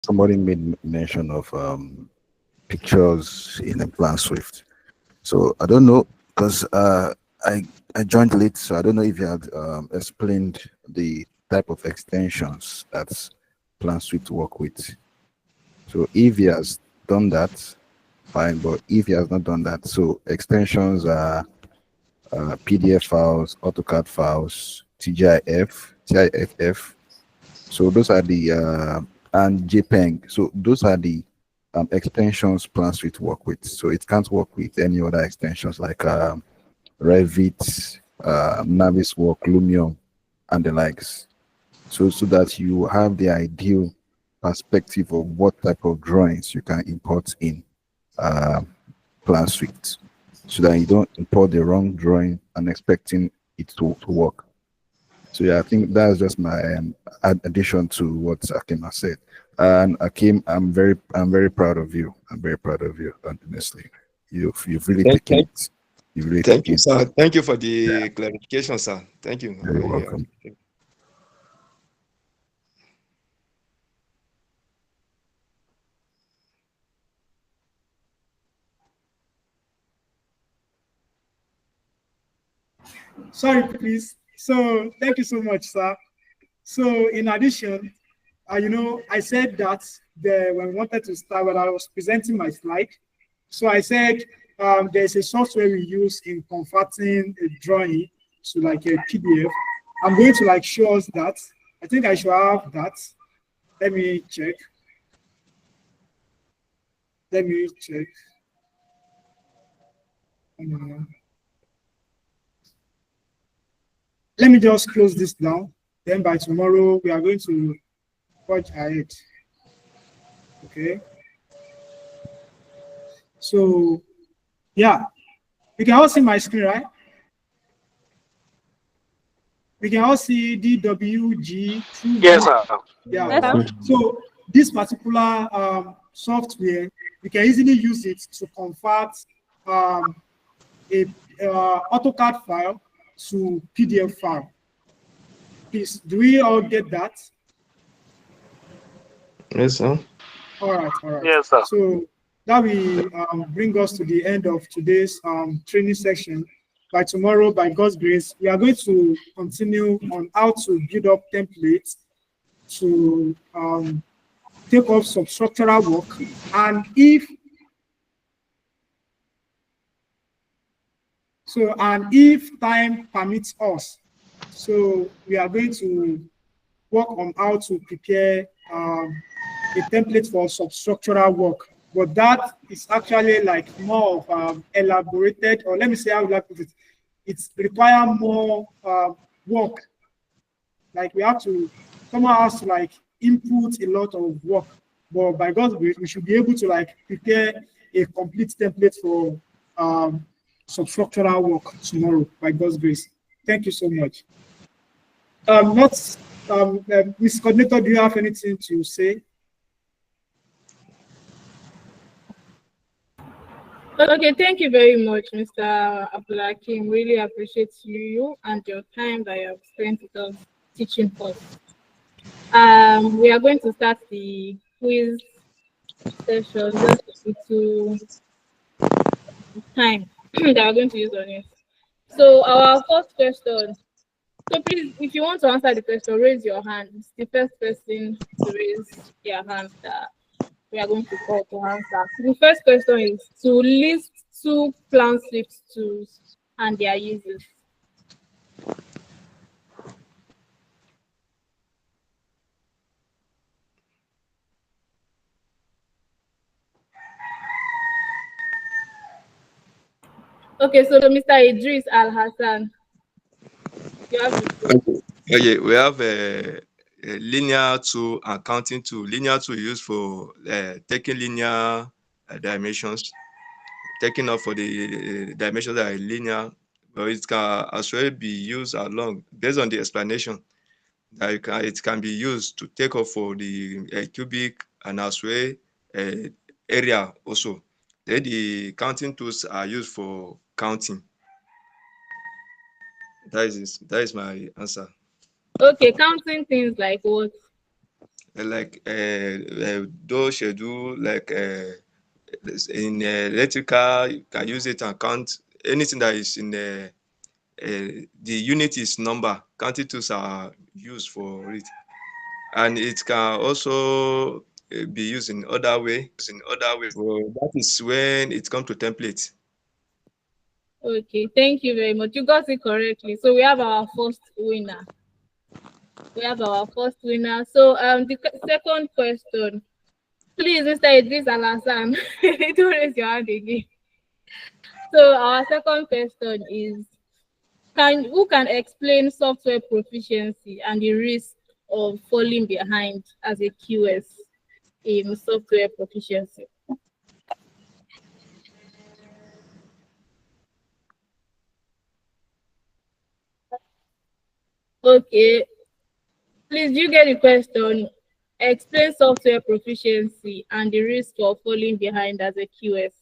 somebody made mention of pictures in a Planswift. So I don't know because I I joined late, so I don't know if you had explained the type of extensions that Planswift work with. So if he has done that, fine. But if he has not done that, so extensions are PDF files, AutoCAD files, TGIF, TIFF. So those are the and JPEG. So those are the extensions Planswift work with. So it can't work with any other extensions like Revit, Naviswork, Lumion, and the likes. So that you have the ideal perspective of what type of drawings you can import in uh, Planswift, so that you don't import the wrong drawing and expecting it to work. So yeah, I think that's just my addition to what Akim has said. And Akim, I'm very proud of you. I'm very proud of you, honestly. You've really Thank, taken thank, it. You've really thank taken you, it. sir. Thank you for Yeah, the clarification, sir. Thank you. very welcome. Sorry, please. So thank you so much, sir. So in addition, I said that when we wanted to start, when I was presenting my slide, so I said there's a software we use in converting a drawing to like a PDF. I'm going to like show us that. I think I should have that. Let me check. Let me check. Um, Let me just close this down. Then by tomorrow, we are going to watch ahead. Okay. So, yeah, you can all see my screen, right? We can all see DWG. Yes, sir. Yeah. Yes, sir. So this particular software, we can easily use it to convert um, a AutoCAD file to PDF file. Please, do we all get that? Yes, sir. All right, all right. Yes, sir. So that will bring us to the end of today's training section. By tomorrow, by God's grace, we are going to continue on how to build up templates to take up some structural work. And if time permits us, so we are going to work on how to prepare a template for substructural work. But that is actually like more of elaborated, or let me say how would I put it, it's require more work. Like we have to, someone has to like input a lot of work. But by God's grace, we should be able to like prepare a complete template for substructural work tomorrow by God's grace. Thank you so much. Not Ms. Coordinator, do you have anything to say? Okay, thank you very much, Mr. Abdulakim. Really appreciate you and your time that you have spent with us teaching us. We are going to start the quiz session just to time that we're going to use on it. So our first question. So please, if you want to answer the question, raise your hand. It's the first person to raise their hand that we are going to call to answer. The first question is to list 2 Planswift tools and their uses. Okay, so Mr. Idris Al Hassan, you have the floor. Okay, we have a linear tool and counting tool. Linear tool used for taking linear dimensions, taking off for the dimensions that are linear, but it can as well be used along based on the explanation that it can be used to take off for the cubic and as well area also. Then the counting tools are used for counting. That is my answer. Okay, counting things like what? like those schedule, like in electrical, you can use it and count anything that is in the unit is number. Counting tools are used for it, and it can also be used in other way. So that is when it comes to templates. Okay, thank you very much. You got it correctly. So we have our first winner. So the second question. Please, Mr. Idris Alasan, don't raise your hand again. So our second question is, who can explain software proficiency and the risk of falling behind as a QS in software proficiency? Okay, please, do you get the question? Explain software proficiency and the risk of falling behind as a QS.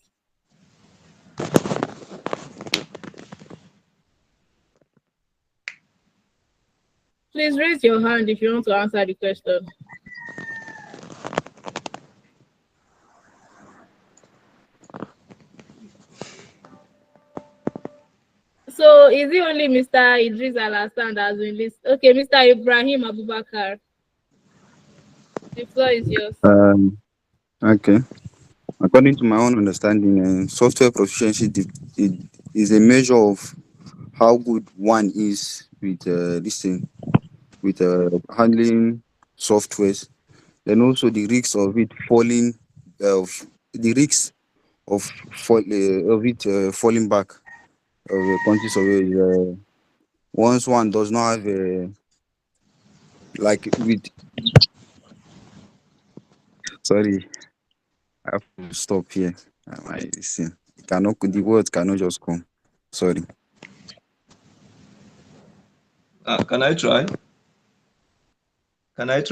Please raise your hand if you want to answer the question. So is it only Mr. Idris Alasan that has been listed? Okay, Mr. Ibrahim Abubakar. The floor is yours. Okay. According to my own understanding, software proficiency is a measure of how good one is with this thing, with handling softwares. Then also the risks of it falling, the risks of falling back of a quantity surveyor. Once one does not have like with sorry, I have to stop here. The words cannot just come. Sorry. Can I try? Can we get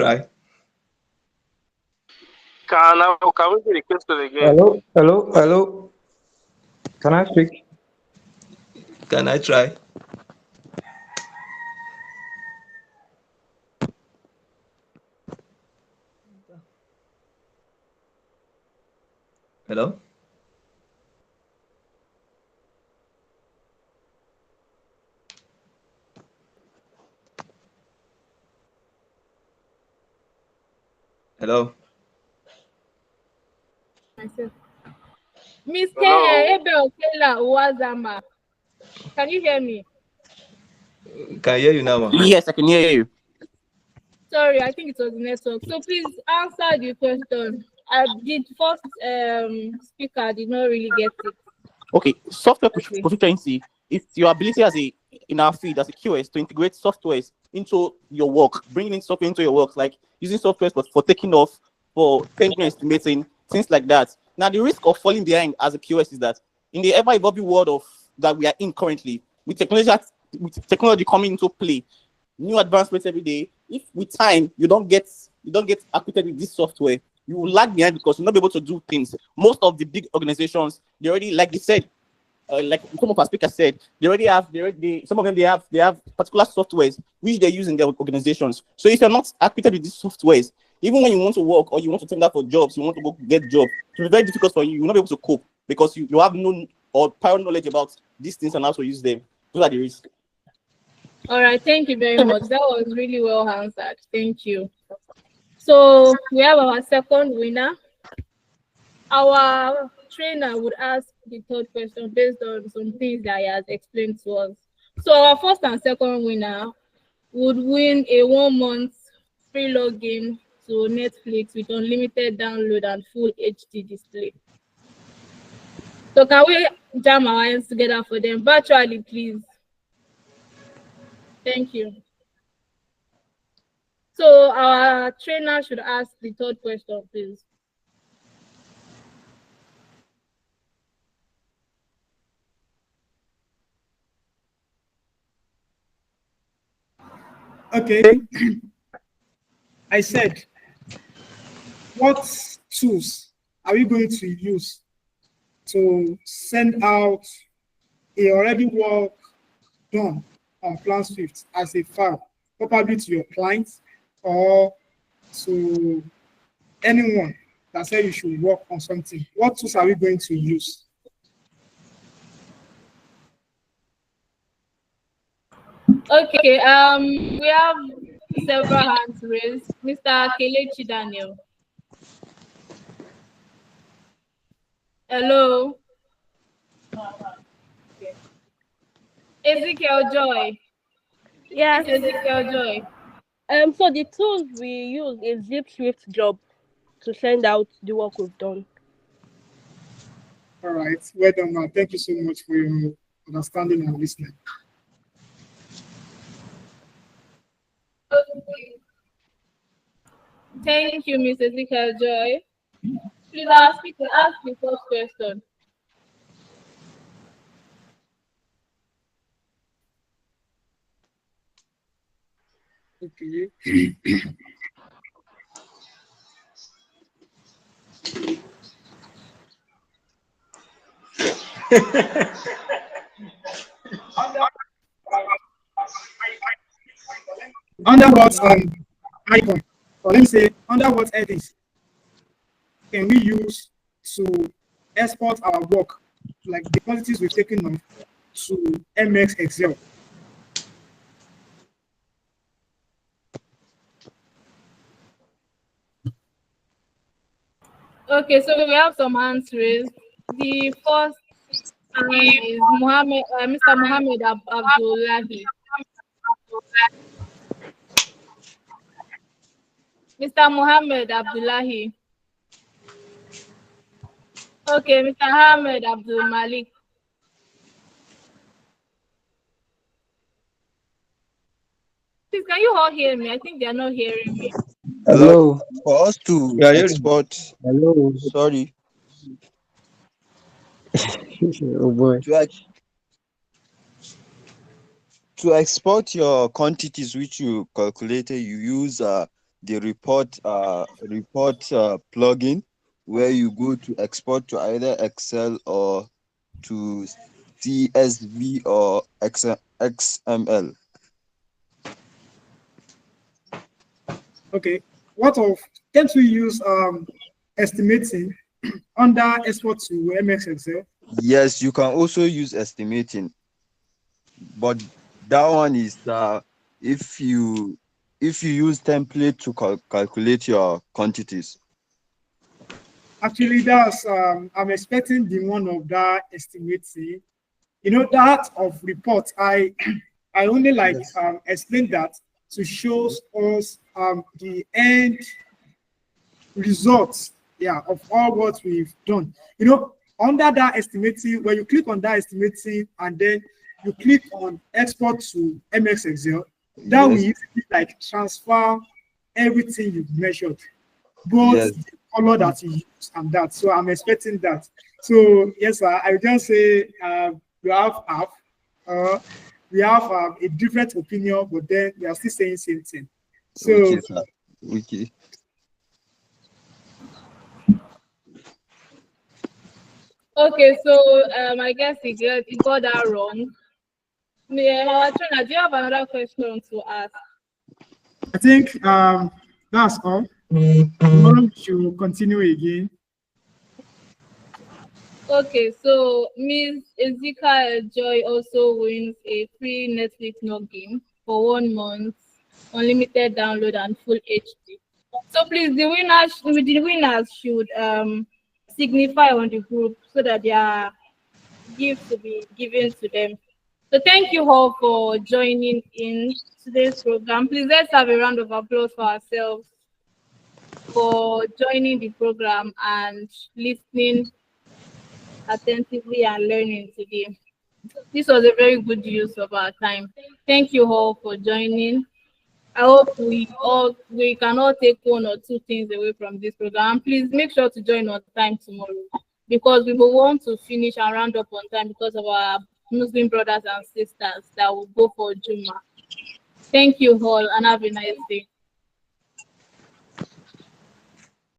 the question again? Hello. Can I speak? Can I try? Hello? Hello? Miss Ebel Kela Uwazama. Can you hear me? Can I hear you now, ma'am? Yes, I can hear you. Sorry, I think it was the network. So please answer the question. The first speaker did not really get it. Okay, software proficiency is your ability in our field as a QS to integrate softwares into your work, bringing in software into your work, like using software for taking off, for tendering estimating, things like that. Now, the risk of falling behind as a QS is that in the ever-evolving world of that we are in currently, with technology coming into play, new advancements every day, if with time you don't get acquainted with this software, you will lag behind because you'll not be able to do things. Most of the big organizations, they already, like they said, like some of our speakers said, some of them they have particular softwares which they use in their organizations. So if you're not acquainted with these softwares, even when you want to work or you want to tender for jobs, you want to go get jobs, it will be very difficult for you. You will not be able to cope because you have no or prior knowledge about these things and how to use them. Those are the risks. All right, thank you very much. That was really well answered. Thank you. So we have our second winner. Our trainer would ask the third question based on some things that he has explained to us. So our first and second winner would win a 1 month free login to Netflix with unlimited download and full HD display. So can we jam our hands together for them virtually, please? Thank you. So our trainer should ask the third question, please. Okay. I said, what tools are we going to use to send out a already work done on Planswift as a file, probably to your clients or to anyone that said you should work on something, what tools are we going to use? Okay, we have several hands raised. Mr. Kelechi Daniel. Hello. Okay. Ezekiel Joy. Yes. Ezekiel Joy. So the tools we use is Zip Swift Job to send out the work we've done. All right, well done, man. Thank you so much for your understanding and listening. Thank you, Mr. Ezekiel Joy. Please ask me to ask the first question. Okay. Under what icon, or let me say, under what headings can we use to export our work, like the quantities we've taken on, to MX Excel? Okay, so we have some hands raised. The first hand is Mr. Mohammed Abdullahi. Mr. Mohammed Abdullahi. Okay, Mr. Ahmed Abdul Malik. Please, can you all hear me? I think they are not hearing me. Hello. For us to Yeah, export, hello. sorry, Oh boy. to export your quantities which you calculated, you use the report plugin, where you go to export to either Excel or to CSV or XML. Okay. What of, can't we use estimating under export to MX Excel? Yes, you can also use estimating, but that one is if you use template to calculate your quantities. Actually, that's I'm expecting the one of that estimating. You know, that of report, I only like explain that to show us the end results, yeah, of all what we've done. You know, under that estimating, when you click on that estimating and then you click on export to MX Excel, that will easily like transfer everything you've measured, both the color that you use and that. So I'm expecting that. So yes, sir, I will just say we have half. We have a different opinion, but then we are still saying same thing. So okay, sir. Okay. Okay, so I guess he got that wrong. Our trainer, do you have another question to ask? I think that's all. Tomorrow we should continue again. Okay, so Ms. Ezika Joy also wins a free Netflix login for 1 month, unlimited download and full HD. So please, the winners should signify on the group so that their gifts will be given to them. So thank you all for joining in today's program. Please let's have a round of applause for ourselves for joining the program and listening attentively and learning today. This was a very good use of our time. Thank you all for joining. I hope we can all take 1 or 2 things away from this program. Please make sure to join on time tomorrow, because we will want to finish and round up on time because of our Muslim brothers and sisters that will go for Juma. Thank you all and have a nice day.